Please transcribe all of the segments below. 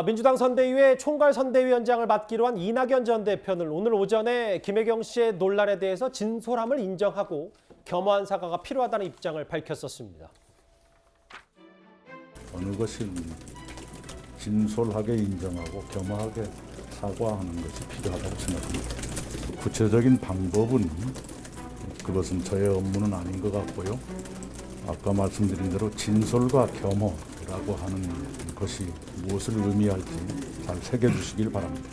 민주당 선대위의 총괄선대위원장을 맡기로 한 이낙연 전 대표는 오늘 오전에 김혜경 씨의 논란에 대해서 진솔함을 인정하고 겸허한 사과가 필요하다는 입장을 밝혔었습니다. 어느 것이 진솔하게 인정하고 겸허하게 사과하는 것이 필요하다고 생각합니다. 구체적인 방법은 그것은 저의 업무는 아닌 것 같고요. 아까 말씀드린 대로 진솔과 겸허라고 하는 것이 무엇을 의미할지 잘 새겨주시길 바랍니다.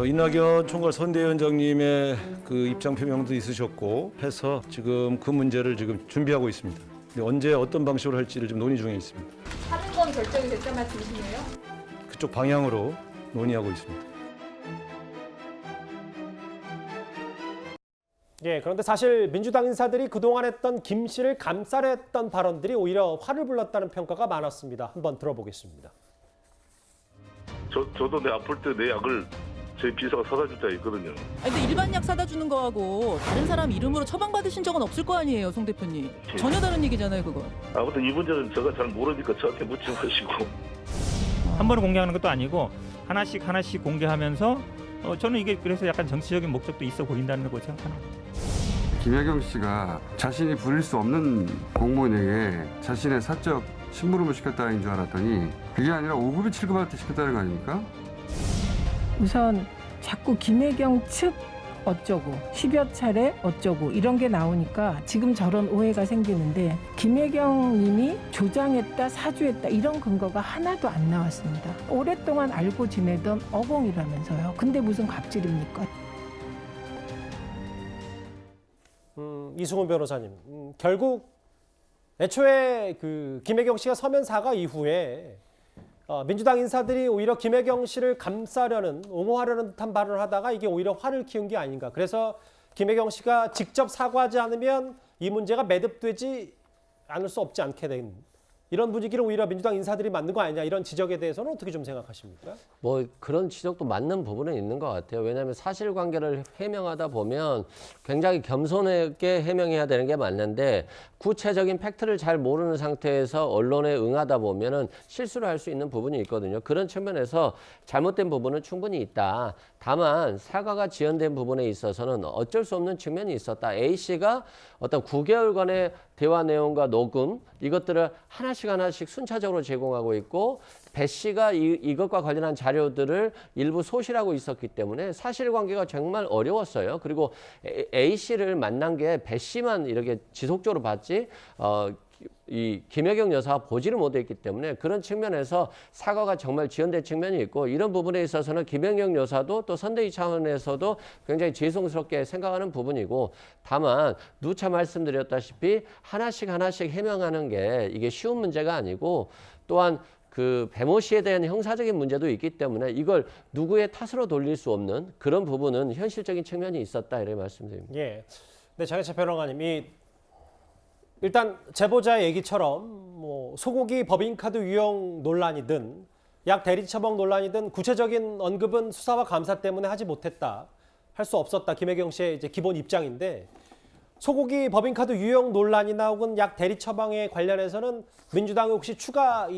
이낙연 총괄 선대위원장님의 그 입장 표명도 있으셨고 해서 지금 그 문제를 지금 준비하고 있습니다. 언제 어떤 방식으로 할지를 좀 논의 중에 있습니다. 하는 건 결정이 됐단 말씀이시네요? 그쪽 방향으로 논의하고 있습니다. 예, 그런데 사실 민주당 인사들이 그동안 했던 김 씨를 감싸려 했던 발언들이 오히려 화를 불렀다는 평가가 많았습니다. 한번 들어보겠습니다. 저도 내 아플 때 내 약을 제 비서가 사다 줄 때가 있거든요. 아니, 근데 일반 약 사다 주는 거하고 다른 사람 이름으로 처방받으신 적은 없을 거 아니에요, 송 대표님. 전혀 다른 얘기잖아요, 그건. 아무튼 이 문제는 제가 잘 모르니까 저한테 묻지 마시고. 한 번에 공개하는 것도 아니고 하나씩 공개하면서 저는 이게 그래서 약간 정치적인 목적도 있어 보인다는 거고 생각합니다. 김혜경 씨가 자신이 부릴 수 없는 공무원에게 자신의 사적 심부름을 시켰다는 줄 알았더니 그게 아니라 5급이 7급한테 시켰다는 거 아닙니까? 우선 자꾸 김혜경 측 어쩌고 10여 차례 어쩌고 이런 게 나오니까 지금 저런 오해가 생기는데 김혜경 님이 조장했다 사주했다 이런 근거가 하나도 안 나왔습니다. 오랫동안 알고 지내던 어공이라면서요. 근데 무슨 갑질입니까? 이승훈 변호사님, 결국 애초에 그 김혜경 씨가 서면 사과 이후에 민주당 인사들이 오히려 김혜경 씨를 감싸려는, 옹호하려는 듯한 발언을 하다가 이게 오히려 화를 키운 게 아닌가. 그래서 김혜경 씨가 직접 사과하지 않으면 이 문제가 매듭되지 않을 수 없지 않게 된 이런 분위기를 오히려 민주당 인사들이 만든 거 아니냐, 이런 지적에 대해서는 어떻게 좀 생각하십니까? 뭐 그런 지적도 맞는 부분은 있는 것 같아요. 왜냐하면 사실관계를 해명하다 보면 굉장히 겸손하게 해명해야 되는 게 맞는데 구체적인 팩트를 잘 모르는 상태에서 언론에 응하다 보면은 실수를 할 수 있는 부분이 있거든요. 그런 측면에서 잘못된 부분은 충분히 있다. 다만 사과가 지연된 부분에 있어서는 어쩔 수 없는 측면이 있었다. A씨가 어떤 9개월간의 대화 내용과 녹음 이것들을 하나씩 순차적으로 제공하고 있고 배 씨가 이것과 관련한 자료들을 일부 소실하고 있었기 때문에 사실관계가 정말 어려웠어요. 그리고 A 씨를 만난 게 배 씨만 이렇게 지속적으로 봤지 이 김혜경 여사가 보지를 못했기 때문에 그런 측면에서 사과가 정말 지연된 측면이 있고 이런 부분에 있어서는 김혜경 여사도 또 선대위 차원에서도 굉장히 죄송스럽게 생각하는 부분이고 다만 누차 말씀드렸다시피 하나씩 해명하는 게 이게 쉬운 문제가 아니고 또한 그 배모 씨에 대한 형사적인 문제도 있기 때문에 이걸 누구의 탓으로 돌릴 수 없는 그런 부분은 현실적인 측면이 있었다 이렇게 말씀드립니다. 예, 네, 장혜철 평론가님이 일단 제보자의 얘기처럼 뭐 소고기 법인카드 유용 논란이든 약 대리 처방 논란이든 구체적인 언급은 수사와 감사 때문에 하지 못했다, 할 수 없었다. 김혜경 씨의 이제 기본 입장인데 소고기 법인카드 유용 논란이나 혹은 약 대리 처방에 관련해서는 민주당이 혹시 추가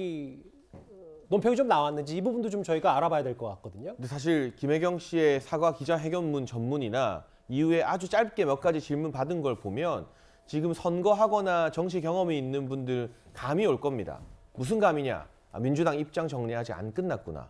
논평이 좀 나왔는지 이 부분도 좀 저희가 알아봐야 될 것 같거든요. 근데 사실 김혜경 씨의 사과 기자회견문 전문이나 이후에 아주 짧게 몇 가지 질문 받은 걸 보면 지금 선거하거나 정치 경험이 있는 분들 감이 올 겁니다. 무슨 감이냐? 민주당 입장 정리 아직 안 끝났구나.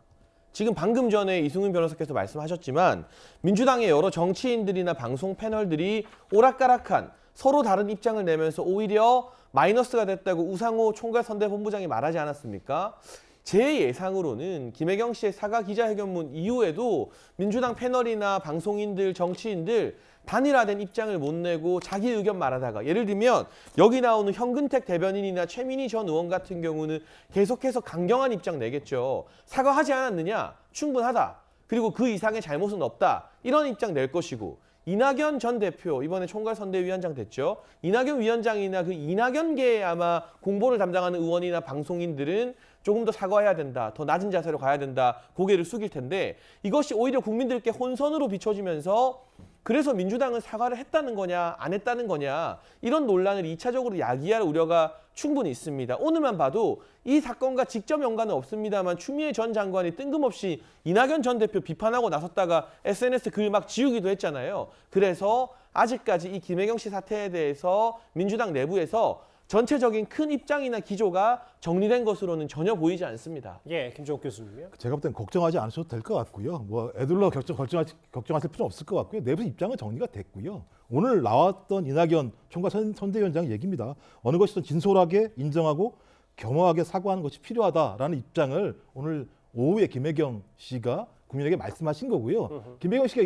지금 방금 전에 이승훈 변호사께서 말씀하셨지만 민주당의 여러 정치인들이나 방송 패널들이 오락가락한 서로 다른 입장을 내면서 오히려 마이너스가 됐다고 우상호 총괄선대본부장이 말하지 않았습니까? 제 예상으로는 김혜경 씨의 사과 기자회견문 이후에도 민주당 패널이나 방송인들, 정치인들 단일화된 입장을 못 내고 자기 의견 말하다가 예를 들면 여기 나오는 현근택 대변인이나 최민희 전 의원 같은 경우는 계속해서 강경한 입장 내겠죠. 사과하지 않았느냐? 충분하다. 그리고 그 이상의 잘못은 없다. 이런 입장 낼 것이고 이낙연 전 대표 이번에 총괄선대위원장 됐죠. 이낙연 위원장이나 그 이낙연계에 아마 공보를 담당하는 의원이나 방송인들은 조금 더 사과해야 된다, 더 낮은 자세로 가야 된다, 고개를 숙일 텐데 이것이 오히려 국민들께 혼선으로 비춰지면서 그래서 민주당은 사과를 했다는 거냐 안 했다는 거냐 이런 논란을 2차적으로 야기할 우려가 충분히 있습니다. 오늘만 봐도 이 사건과 직접 연관은 없습니다만 추미애 전 장관이 뜬금없이 이낙연 전 대표 비판하고 나섰다가 SNS 글 막 지우기도 했잖아요. 그래서 아직까지 이 김혜경 씨 사태에 대해서 민주당 내부에서 전체적인 큰 입장이나 기조가 정리된 것으로는 전혀 보이지 않습니다. 예, 김종욱 교수님이요. 제가 볼 땐 걱정하지 않으셔도 될 것 같고요. 뭐 애들로 걱정하실 필요는 없을 것 같고요. 내부 입장은 정리가 됐고요. 오늘 나왔던 이낙연 총괄 선대위원장 얘기입니다. 어느 것이든 진솔하게 인정하고 겸허하게 사과하는 것이 필요하다라는 입장을 오늘 오후에 김혜경 씨가 국민에게 말씀하신 거고요. 김혜경 씨가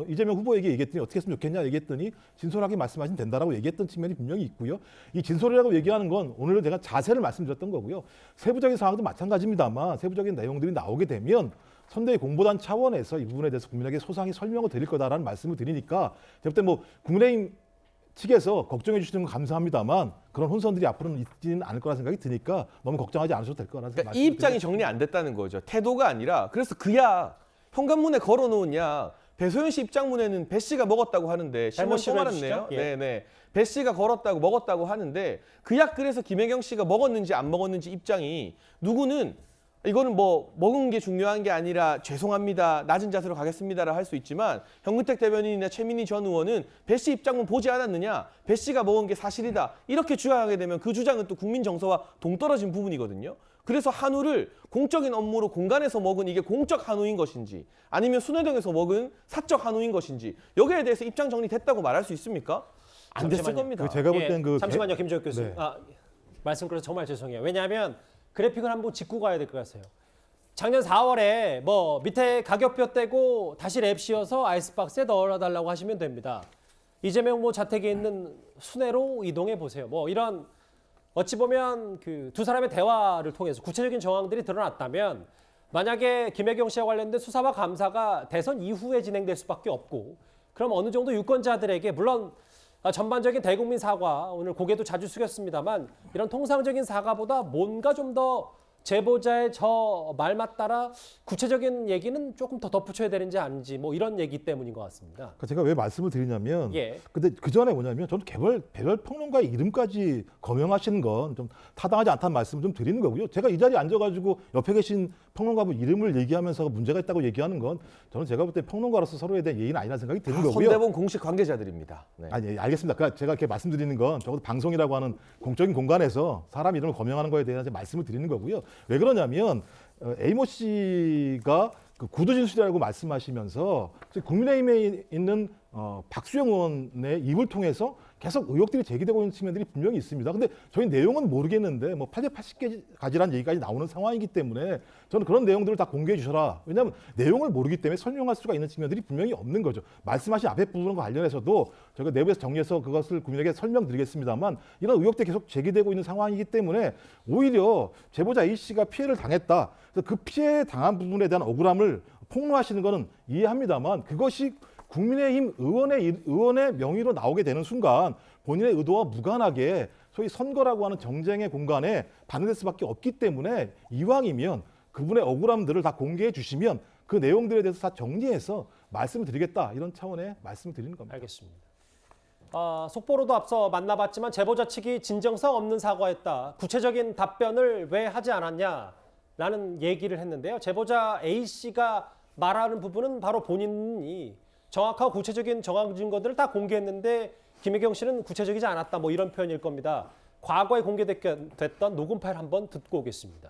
이재명 후보에게 얘기했더니 어떻게 했으면 좋겠냐 얘기했더니 진솔하게 말씀하시면 된다라고 얘기했던 측면이 분명히 있고요. 이 진솔이라고 얘기하는 건 오늘 제가 자세를 말씀드렸던 거고요. 세부적인 상황도 마찬가지입니다만 세부적인 내용들이 나오게 되면 선대위 공보단 차원에서 이 부분에 대해서 국민에게 소상히 설명을 드릴 거다라는 말씀을 드리니까 제가 볼 때 뭐 국민의힘 측에서 걱정해 주시는 건 감사합니다만 그런 혼선들이 앞으로는 있지는 않을 거라 생각이 드니까 너무 걱정하지 않으셔도 될 거라는 그러니까 이 입장이 정리 안 됐다는 거죠. 태도가 아니라 그래서 그야 현관문에 걸어놓은 약 배소연 씨 입장문에는 배 씨가 먹었다고 하는데 잘못 또 말았네요. 실어주시죠? 예. 네네. 배 씨가 걸었다고 먹었다고 하는데 그 약 그래서 김혜경 씨가 먹었는지 안 먹었는지 입장이 누구는 이거는 뭐 먹은 게 중요한 게 아니라 죄송합니다, 낮은 자세로 가겠습니다라 할 수 있지만 현근택 대변인이나 최민희 전 의원은 배 씨 입장문 보지 않았느냐, 배 씨가 먹은 게 사실이다 이렇게 주장하게 되면 그 주장은 또 국민 정서와 동떨어진 부분이거든요. 그래서 한우를 공적인 업무로 공간에서 먹은 이게 공적 한우인 것인지 아니면 순회동에서 먹은 사적 한우인 것인지 여기에 대해서 입장 정리됐다고 말할 수 있습니까? 안 됐을 겁니다. 제가 볼 땐 잠시만요, 김종욱 교수님. 네. 말씀 끊어서 정말 죄송해요. 왜냐하면 그래픽을 한번 짚고 가야 될 것 같아요. 작년 4월에 뭐 밑에 가격표 떼고 다시 랩 씌워서 아이스박스에 넣어달라고 하시면 됩니다. 이재명 후보 자택에 있는 순회로 이동해 보세요. 뭐 이런 어찌 보면 그 두 사람의 대화를 통해서 구체적인 정황들이 드러났다면 만약에 김혜경 씨와 관련된 수사와 감사가 대선 이후에 진행될 수밖에 없고 그럼 어느 정도 유권자들에게 물론 전반적인 대국민 사과, 오늘 고개도 자주 숙였습니다만 이런 통상적인 사과보다 뭔가 좀 더 제보자의 저 말맛 따라 구체적인 얘기는 조금 더 덧붙여야 되는지 아닌지 뭐 이런 얘기 때문인 것 같습니다. 그러니까 제가 왜 말씀을 드리냐면 예. 근데 그 전에 뭐냐면 저는 개별 평론가의 이름까지 거명하시는 건 좀 타당하지 않다는 말씀을 좀 드리는 거고요. 제가 이 자리에 앉아가지고 옆에 계신 평론가분 이름을 얘기하면서 문제가 있다고 얘기하는 건 저는 제가 볼 때 평론가로서 서로에 대한 예의는 아니라는 생각이 드는 거고요. 손대본 공식 관계자들입니다. 네. 아니, 예, 알겠습니다. 그러니까 제가 이렇게 말씀드리는 건 적어도 방송이라고 하는 공적인 공간에서 사람 이름을 거명하는 거에 대해서 말씀을 드리는 거고요. 왜 그러냐면 에이모 씨가 그 구두 진술이라고 말씀하시면서 국민의힘에 있는 박수영 의원의 입을 통해서 계속 의혹들이 제기되고 있는 측면들이 분명히 있습니다. 근데 저희 내용은 모르겠는데 뭐 880가지라는 얘기까지 나오는 상황이기 때문에 저는 그런 내용들을 다 공개해 주셔라. 왜냐하면 내용을 모르기 때문에 설명할 수가 있는 측면들이 분명히 없는 거죠. 말씀하신 앞에 부분과 관련해서도 저희가 내부에서 정리해서 그것을 국민에게 설명드리겠습니다만 이런 의혹들이 계속 제기되고 있는 상황이기 때문에 오히려 제보자 A 씨가 피해를 당했다. 그래서 그 피해 당한 부분에 대한 억울함을 폭로하시는 것은 이해합니다만 그것이 국민의힘 의원의 명의로 나오게 되는 순간 본인의 의도와 무관하게 소위 선거라고 하는 정쟁의 공간에 반영될 수밖에 없기 때문에 이왕이면 그분의 억울함들을 다 공개해 주시면 그 내용들에 대해서 다 정리해서 말씀을 드리겠다 이런 차원의 말씀을 드리는 겁니다. 알겠습니다. 속보로도 앞서 만나봤지만 제보자 측이 진정성 없는 사과했다. 구체적인 답변을 왜 하지 않았냐라는 얘기를 했는데요. 제보자 A씨가 말하는 부분은 바로 본인이 정확하고 구체적인 정황 증거들을 다 공개했는데 김혜경 씨는 구체적이지 않았다. 뭐 이런 표현일 겁니다. 과거에 공개됐던 녹음 파일 한번 듣고 오겠습니다.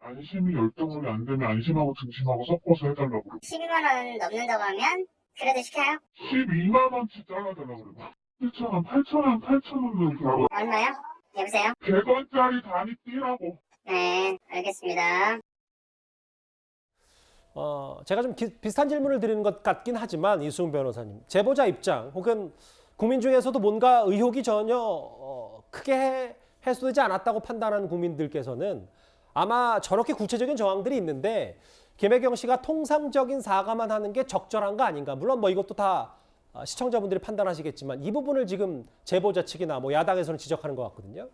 안심이 열등원이 안 되면 안심하고 등심하고 섞어서 해달라고 그러고 12만 원 넘는다고 하면 그래도 시켜요? 12만 원치 잘라달라고 그러고 8,000원 넣으라고 얼마요? 여보세요? 100원짜리 단위 띄라고. 네, 알겠습니다. 제가 좀 비슷한 질문을 드리는 것 같긴 하지만 이수ung 변호사님, 제보자 입장 혹은 국민 중에서도 뭔가 의혹이 전혀 크게 해소되지 않았다고 판단하는 국민들께서는 아마 저렇게 구체적인 정황들이 있는데 김혜경 씨가 통상적인 사과만 하는 게 적절한 거 아닌가. 물론 뭐 이것도 다 시청자분들이 판단하시겠지만 이 부분을 지금 제보자 측이나 뭐 야당에서는 지적하는 것 같거든요.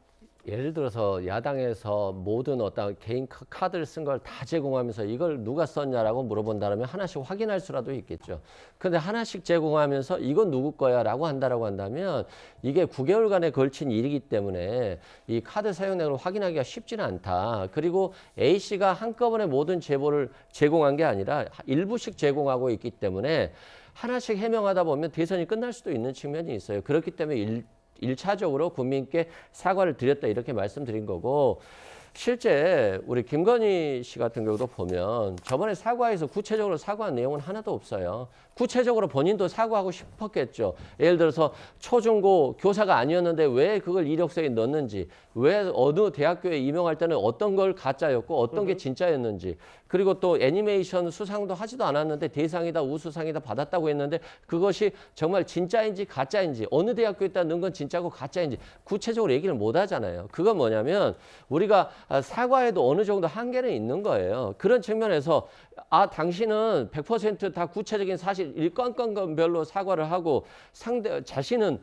예를 들어서 야당에서 모든 어떤 개인 카드를 쓴 걸 다 제공하면서 이걸 누가 썼냐라고 물어본다면 하나씩 확인할 수라도 있겠죠. 근데 하나씩 제공하면서 이건 누구 거야 라고 한다면 이게 9개월간에 걸친 일이기 때문에 이 카드 사용 내역을 확인하기가 쉽지는 않다. 그리고 A씨가 한꺼번에 모든 제보를 제공한 게 아니라 일부씩 제공하고 있기 때문에 하나씩 해명하다 보면 대선이 끝날 수도 있는 측면이 있어요. 그렇기 때문에 일차적으로 국민께 사과를 드렸다 이렇게 말씀드린 거고, 실제 우리 김건희 씨 같은 경우도 보면 저번에 사과에서 구체적으로 사과한 내용은 하나도 없어요. 구체적으로 본인도 사과하고 싶었겠죠. 예를 들어서 초중고 교사가 아니었는데 왜 그걸 이력서에 넣었는지, 왜 어느 대학교에 임용할 때는 어떤 걸 가짜였고 어떤 게 진짜였는지, 그리고 또 애니메이션 수상도 하지도 않았는데 대상이다 우수상이다 받았다고 했는데 그것이 정말 진짜인지 가짜인지, 어느 대학교에다 넣은 건 진짜고 가짜인지 구체적으로 얘기를 못 하잖아요. 그건 뭐냐면 우리가 사과에도 어느 정도 한계는 있는 거예요. 그런 측면에서 당신은 100% 다 구체적인 사실 일건건별로 사과를 하고 자신은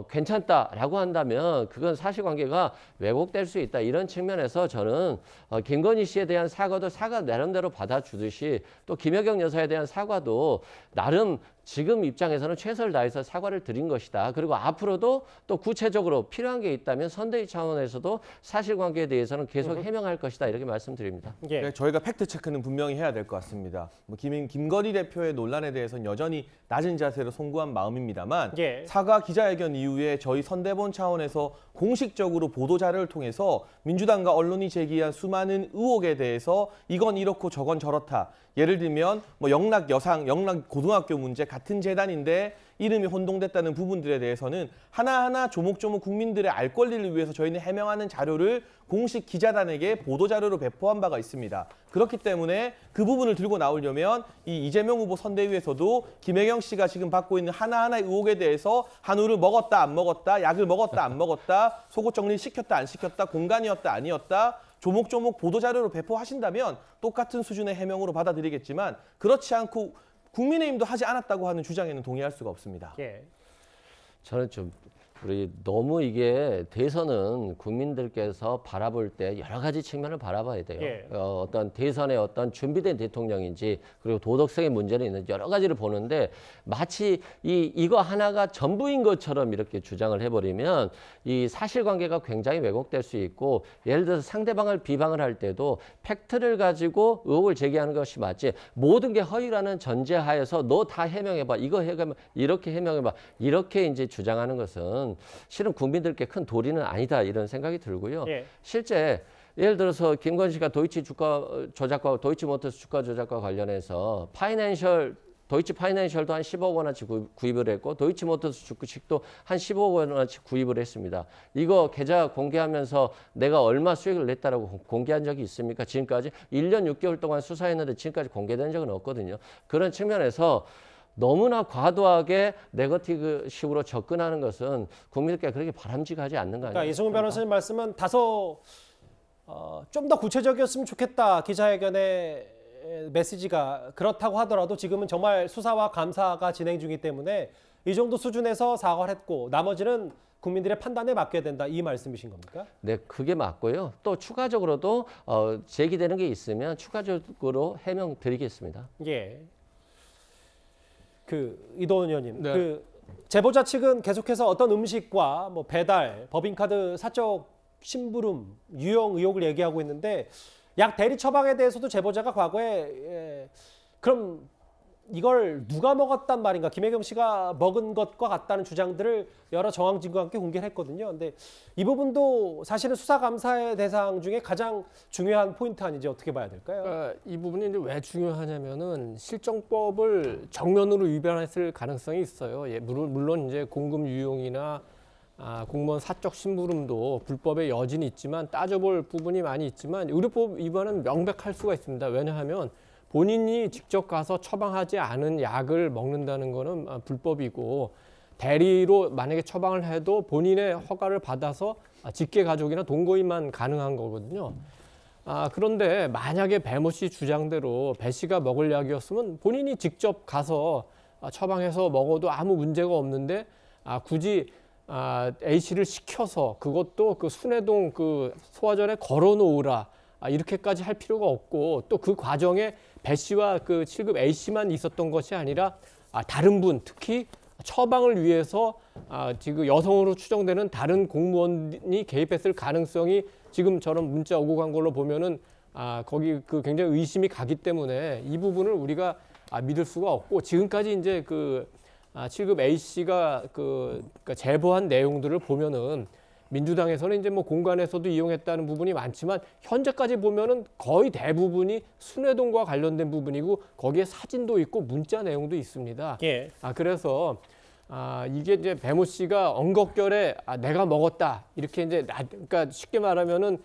괜찮다라고 한다면 그건 사실관계가 왜곡될 수 있다. 이런 측면에서 저는 김건희 씨에 대한 사과도 사과 나름대로 받아주듯이 또 김여경 여사에 대한 사과도 나름 지금 입장에서는 최선을 다해서 사과를 드린 것이다. 그리고 앞으로도 또 구체적으로 필요한 게 있다면 선대위 차원에서도 사실관계에 대해서는 계속 해명할 것이다. 이렇게 말씀드립니다. 네, 저희가 팩트체크는 분명히 해야 될 것 같습니다. 김건희 대표의 논란에 대해서는 여전히 낮은 자세로 송구한 마음입니다만 사과 기자회견 이후에 저희 선대본 차원에서 공식적으로 보도자료를 통해서 민주당과 언론이 제기한 수많은 의혹에 대해서 이건 이렇고 저건 저렇다. 예를 들면 뭐 영락 여상, 영락 고등학교 문제 같은 재단인데 이름이 혼동됐다는 부분들에 대해서는 하나하나 조목조목 국민들의 알 권리를 위해서 저희는 해명하는 자료를 공식 기자단에게 보도자료로 배포한 바가 있습니다. 그렇기 때문에 그 부분을 들고 나오려면 이 이재명 후보 선대위에서도 김혜경 씨가 지금 받고 있는 하나하나의 의혹에 대해서 한우를 먹었다 안 먹었다, 약을 먹었다 안 먹었다, 속옷 정리를 시켰다 안 시켰다, 공간이었다 아니었다, 조목조목 보도자료로 배포하신다면 똑같은 수준의 해명으로 받아들이겠지만 그렇지 않고 국민의힘도 하지 않았다고 하는 주장에는 동의할 수가 없습니다. 저는 좀 너무 이게 대선은 국민들께서 바라볼 때 여러 가지 측면을 바라봐야 돼요. 어떤 대선의 어떤 준비된 대통령인지 그리고 도덕성의 문제는 있는지 여러 가지를 보는데 마치 이거 하나가 전부인 것처럼 이렇게 주장을 해버리면 이 사실관계가 굉장히 왜곡될 수 있고, 예를 들어서 상대방을 비방을 할 때도 팩트를 가지고 의혹을 제기하는 것이 맞지, 모든 게 허위라는 전제하에서 너 다 해명해봐, 이거 해봐, 이렇게 해명해봐, 이렇게 이제 주장하는 것은 실은 국민들께 큰 도리는 아니다 이런 생각이 들고요. 실제 예를 들어서 김건희 씨가 도이치 주가 조작과 도이치모터스 주가 조작과 관련해서 도이치 파이낸셜도 한 10억 원어치 구입을 했고 도이치모터스 주식도 한 15억 원어치 구입을 했습니다. 이거 계좌 공개하면서 내가 얼마 수익을 냈다라고 공개한 적이 있습니까? 지금까지 1년 6개월 동안 수사했는데 지금까지 공개된 적은 없거든요. 그런 측면에서 너무나 과도하게 네거티브식으로 접근하는 것은 국민들께 그렇게 바람직하지 않는 거 아니에요? 그러니까 이승훈 변호사님 말씀은 다소 좀 더 구체적이었으면 좋겠다. 기자회견의 메시지가 그렇다고 하더라도 지금은 정말 수사와 감사가 진행 중이기 때문에 이 정도 수준에서 사과를 했고 나머지는 국민들의 판단에 맡겨야 된다. 이 말씀이신 겁니까? 네, 그게 맞고요. 또 추가적으로도 제기되는 게 있으면 추가적으로 해명 드리겠습니다. 이도원 의원님, 제보자 측은 계속해서 어떤 음식과 뭐 배달, 법인카드 사적 심부름, 유용 의혹을 얘기하고 있는데 약 대리 처방에 대해서도 제보자가 과거에 그럼 이걸 누가 먹었단 말인가, 김혜경 씨가 먹은 것과 같다는 주장들을 여러 정황 증거와 함께 공개를 했거든요. 근데 이 부분도 사실은 수사감사의 대상 중에 가장 중요한 포인트 아닌지 어떻게 봐야 될까요? 이 부분이 이제 왜 중요하냐면은 실정법을 정면으로 위반했을 가능성이 있어요. 물론 이제 공금 유용이나 공무원 사적 심부름도 불법의 여진이 있지만 따져볼 부분이 많이 있지만 의료법 위반은 명백할 수가 있습니다. 왜냐하면 본인이 직접 가서 처방하지 않은 약을 먹는다는 거는 불법이고, 대리로 만약에 처방을 해도 본인의 허가를 받아서 직계 가족이나 동거인만 가능한 거거든요. 그런데 만약에 배모 씨 주장대로 배 씨가 먹을 약이었으면 본인이 직접 가서 처방해서 먹어도 아무 문제가 없는데 굳이 A 씨를 시켜서 그것도 그 순회동 그 소화전에 걸어놓으라 이렇게까지 할 필요가 없고 또 그 과정에 배 씨와 그 7급 A 씨만 있었던 것이 아니라 다른 분 특히 처방을 위해서 지금 여성으로 추정되는 다른 공무원이 개입했을 가능성이 지금 저런 문자 오고 간 걸로 보면은 거기 그 굉장히 의심이 가기 때문에 이 부분을 우리가 믿을 수가 없고 지금까지 이제 그 7급 A 씨가 그러니까 제보한 내용들을 보면은 민주당에서는 이제 뭐 공간에서도 이용했다는 부분이 많지만 현재까지 보면은 거의 대부분이 순회동과 관련된 부분이고 거기에 사진도 있고 문자 내용도 있습니다. 예. 그래서 이게 이제 배모 씨가 엉겁결에 내가 먹었다 이렇게 이제 그러니까 쉽게 말하면은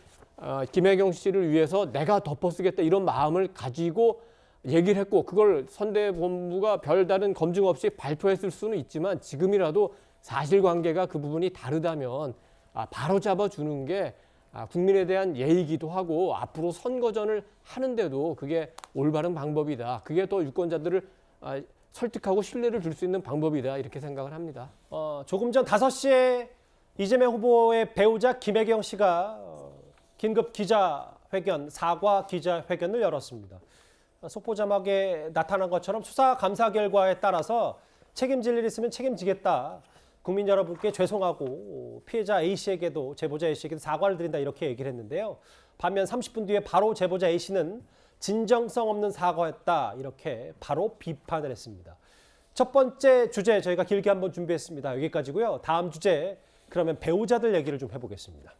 김혜경 씨를 위해서 내가 덮어쓰겠다 이런 마음을 가지고 얘기를 했고 그걸 선대본부가 별다른 검증 없이 발표했을 수는 있지만 지금이라도 사실관계가 그 부분이 다르다면 바로 잡아주는 게 국민에 대한 예의이기도 하고 앞으로 선거전을 하는데도 그게 올바른 방법이다. 그게 더 유권자들을 설득하고 신뢰를 줄 수 있는 방법이다 이렇게 생각을 합니다. 조금 전 5시에 이재명 후보의 배우자 김혜경 씨가 긴급 기자회견, 사과 기자회견을 열었습니다. 속보 자막에 나타난 것처럼 수사 감사 결과에 따라서 책임질 일 있으면 책임지겠다. 국민 여러분께 죄송하고 피해자 A씨에게도 제보자 A씨에게도 사과를 드린다 이렇게 얘기를 했는데요. 반면 30분 뒤에 바로 제보자 A씨는 진정성 없는 사과였다 이렇게 바로 비판을 했습니다. 첫 번째 주제 저희가 길게 한번 준비했습니다. 여기까지고요. 다음 주제 그러면 배우자들 얘기를 좀 해보겠습니다.